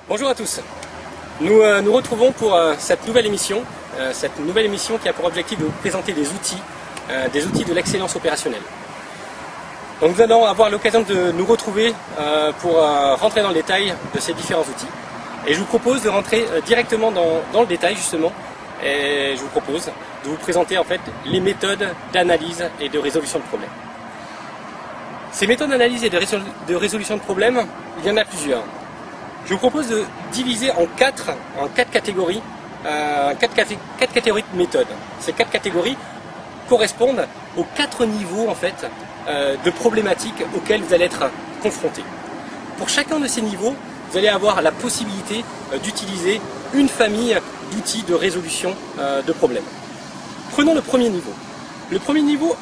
Bonjour à tous. Nous nous retrouvons pour cette nouvelle émission qui a pour objectif de vous présenter des outils de l'excellence opérationnelle. Donc nous allons avoir l'occasion de nous retrouver pour rentrer dans le détail de ces différents outils. Et je vous propose de rentrer directement dans le détail justement. Et je vous propose de vous présenter en fait les méthodes d'analyse et de résolution de problèmes. Ces méthodes d'analyse et de résolution de problèmes, il y en a plusieurs. Je vous propose de diviser en quatre catégories, quatre catégories de méthodes. Ces quatre catégories correspondent aux quatre niveaux en fait de problématiques auxquelles vous allez être confrontés. Pour chacun de ces niveaux, vous allez avoir la possibilité d'utiliser une famille d'outils de résolution de problèmes. Prenons le premier niveau. Le premier niveau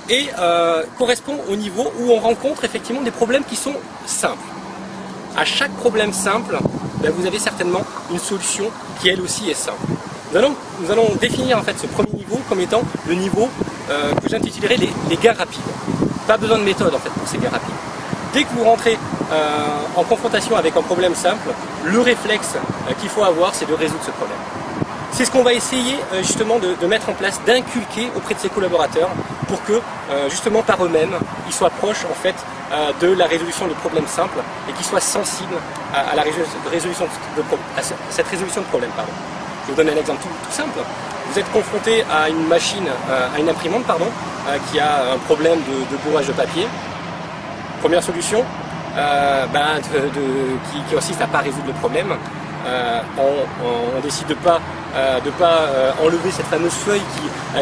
correspond au niveau où on rencontre effectivement des problèmes qui sont simples. À chaque problème simple, vous avez certainement une solution qui elle aussi est simple. Nous allons définir en fait ce premier niveau comme étant le niveau que j'intitulerai les gains rapides. Pas besoin de méthode en fait pour ces gains rapides. Dès que vous rentrez en confrontation avec un problème simple, le réflexe qu'il faut avoir, c'est de résoudre ce problème. C'est ce qu'on va essayer justement de mettre en place, d'inculquer auprès de ses collaborateurs pour que justement par eux-mêmes, ils soient proches en fait de la résolution de problèmes simples et qu'ils soient sensibles à cette résolution de problème. Pardon. Je vous donne un exemple tout simple. Vous êtes confronté à une machine, à une imprimante qui a un problème de bourrage de papier. Première solution qui consiste à ne pas résoudre le problème. On décide de pas enlever cette fameuse feuille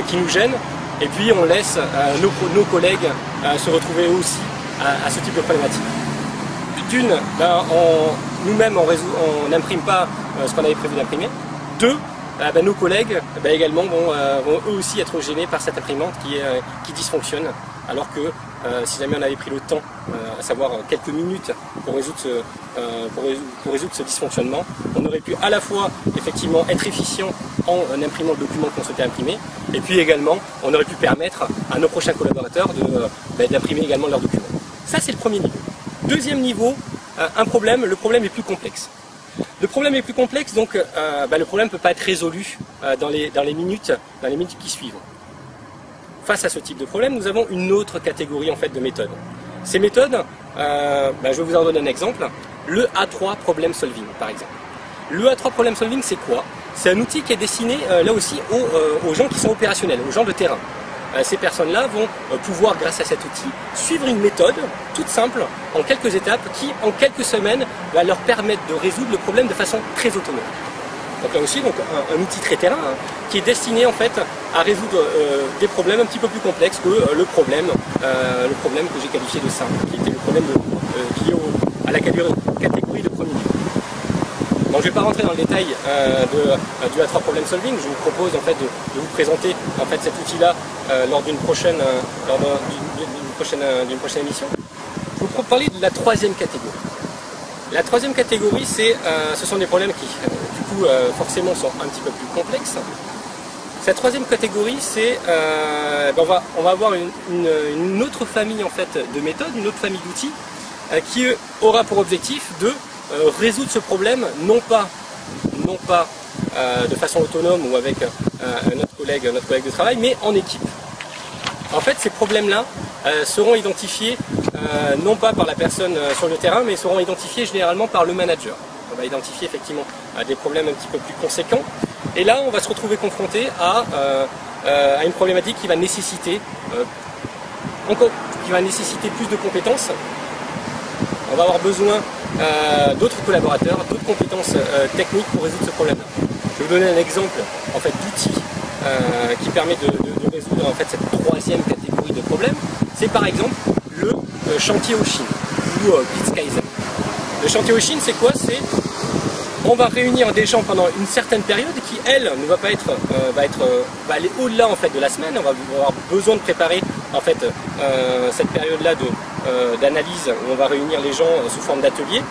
qui nous gêne et puis on laisse nos collègues se retrouver aussi à ce type de problématique. D'une, nous-mêmes on n'imprime pas ce qu'on avait prévu d'imprimer. Deux, nos collègues également vont eux aussi être gênés par cette imprimante qui dysfonctionne, alors que si jamais on avait pris le temps, à savoir quelques minutes pour résoudre ce dysfonctionnement, on aurait pu à la fois effectivement être efficient en imprimant le document qu'on souhaitait imprimer, et puis également on aurait pu permettre à nos prochains collaborateurs d'imprimer également leurs documents. Ça c'est le premier niveau. Deuxième niveau, le problème est plus complexe. Le problème est plus complexe, donc le problème ne peut pas être résolu dans les minutes qui suivent. Face à ce type de problème, nous avons une autre catégorie en fait de méthodes. Ces méthodes, je vais vous en donner un exemple. Le A3 Problem Solving par exemple. Le A3 Problem Solving c'est quoi? C'est un outil qui est destiné là aussi aux gens qui sont opérationnels, aux gens de terrain. Ces personnes-là vont pouvoir, grâce à cet outil, suivre une méthode toute simple, en quelques étapes, qui en quelques semaines va leur permettre de résoudre le problème de façon très autonome. Donc là aussi, un outil très terrain qui est destiné en fait à résoudre des problèmes un petit peu plus complexes que le problème que j'ai qualifié de simple, qui était le problème lié à la catégorie de premier niveau. Donc je ne vais pas rentrer dans le détail du A3 Problem Solving. Je vous propose en fait de vous présenter en fait cet outil-là lors d'une prochaine émission. Je vous parler de la troisième catégorie. La troisième catégorie, ce sont des problèmes qui forcément sont un petit peu plus complexes. Cette troisième catégorie, on va avoir une autre famille en fait de méthodes, une autre famille d'outils qui aura pour objectif de résoudre ce problème non pas de façon autonome ou avec notre collègue de travail, mais en équipe. En fait, ces problèmes-là seront identifiés non pas par la personne sur le terrain, mais seront identifiés généralement par le manager. On va identifier effectivement des problèmes un petit peu plus conséquents. Et là, on va se retrouver confronté à une problématique qui va nécessiter plus de compétences. On va avoir besoin d'autres collaborateurs, d'autres compétences techniques pour résoudre ce problème-là. Je vais vous donner un exemple en fait, d'outil qui permet de résoudre en fait, cette troisième catégorie de problèmes. C'est par exemple le chantier Oshin ou Blitz Kaizen. Le chantier Oshin, c'est quoi? On va réunir des gens pendant une certaine période qui, elle, ne va pas va aller au-delà en fait de la semaine. On va avoir besoin de préparer en fait cette période-là d'analyse où on va réunir les gens sous forme d'atelier.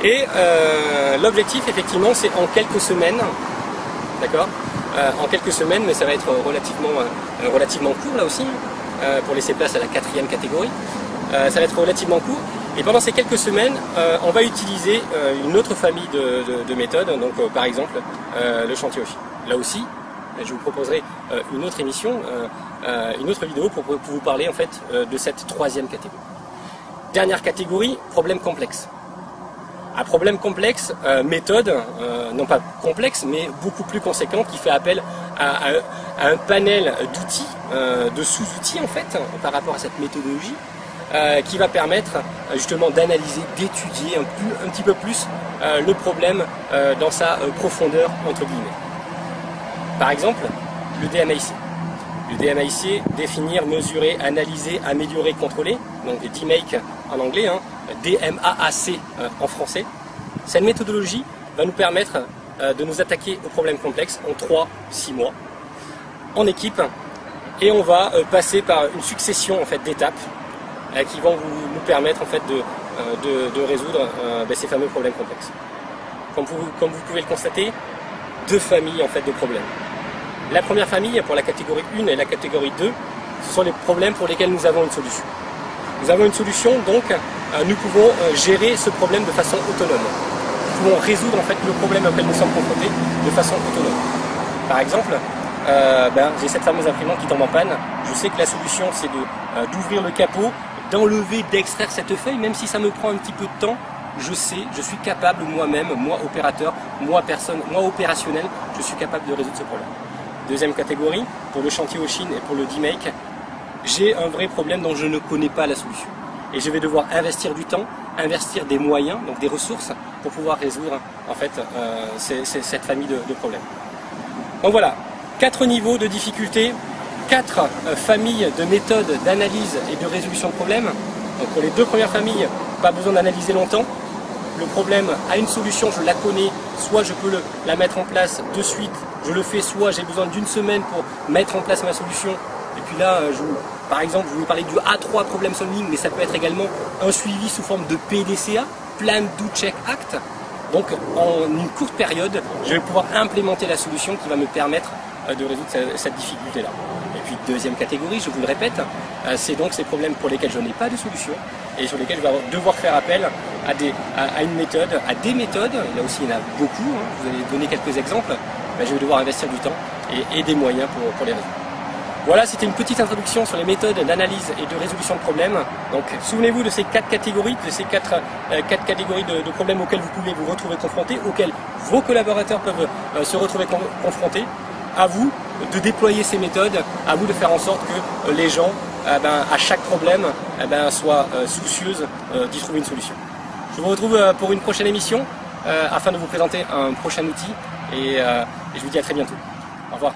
Et l'objectif, effectivement, c'est en quelques semaines, d'accord, en quelques semaines, mais ça va être relativement court là aussi, pour laisser place à la quatrième catégorie. Ça va être relativement court. Et pendant ces quelques semaines, on va utiliser une autre famille de méthodes, donc par exemple le chantier Oshin. Là aussi, je vous proposerai une autre émission, une autre vidéo pour vous parler en fait de cette troisième catégorie. Dernière catégorie, problème complexe. Un problème complexe, méthode, non pas complexe, mais beaucoup plus conséquente, qui fait appel à un panel d'outils, de sous-outils en fait, par rapport à cette méthodologie, qui va permettre justement d'analyser, d'étudier un petit peu plus le problème dans sa profondeur, entre guillemets. Par exemple, le DMAIC. Le DMAIC, définir, mesurer, analyser, améliorer, contrôler, donc DMAIC en anglais, hein, DMAAC en français. Cette méthodologie va nous permettre de nous attaquer aux problèmes complexes en 3-6 mois, en équipe, et on va passer par une succession en fait, d'étapes qui vont nous permettre en fait, de résoudre ces fameux problèmes complexes. Comme vous pouvez le constater, deux familles en fait, de problèmes. La première famille, pour la catégorie 1 et la catégorie 2, ce sont les problèmes pour lesquels nous avons une solution. Nous avons une solution, donc nous pouvons gérer ce problème de façon autonome. Nous pouvons résoudre en fait, le problème auquel nous sommes confrontés de façon autonome. Par exemple, j'ai cette fameuse imprimante qui tombe en panne. Je sais que la solution, c'est d'ouvrir le capot, d'enlever, d'extraire cette feuille, même si ça me prend un petit peu de temps. Je sais, je suis capable moi-même, moi opérateur, moi opérationnel, je suis capable de résoudre ce problème. Deuxième catégorie, pour le chantier Oshin et pour le DMAIC, j'ai un vrai problème dont je ne connais pas la solution. Et je vais devoir investir du temps, investir des moyens, donc des ressources, pour pouvoir résoudre en fait, cette famille de problèmes. Donc voilà, 4 niveaux de difficulté, 4 familles de méthodes d'analyse et de résolution de problèmes. Donc pour les deux premières familles, pas besoin d'analyser longtemps. Le problème a une solution, je la connais, soit je peux la mettre en place de suite, je le fais, soit j'ai besoin d'une semaine pour mettre en place ma solution. Et puis là, par exemple, je vais vous parler du A3 Problem Solving, mais ça peut être également un suivi sous forme de PDCA, Plan, Do, Check, Act. Donc en une courte période, je vais pouvoir implémenter la solution qui va me permettre de résoudre cette difficulté-là. Et puis deuxième catégorie, je vous le répète, c'est donc ces problèmes pour lesquels je n'ai pas de solution et sur lesquels je vais devoir faire appel à une méthode, à des méthodes, là aussi il y en a beaucoup, hein, je vous ai donné quelques exemples, je vais devoir investir du temps et des moyens pour les résoudre. Voilà, c'était une petite introduction sur les méthodes d'analyse et de résolution de problèmes. Donc souvenez-vous de ces 4 catégories, de ces quatre catégories de problèmes auxquels vous pouvez vous retrouver confrontés, auxquels vos collaborateurs peuvent se retrouver confrontés. À vous de déployer ces méthodes, à vous de faire en sorte que les gens, à chaque problème, soient soucieuses d'y trouver une solution. Je vous retrouve pour une prochaine émission afin de vous présenter un prochain outil et je vous dis à très bientôt. Au revoir.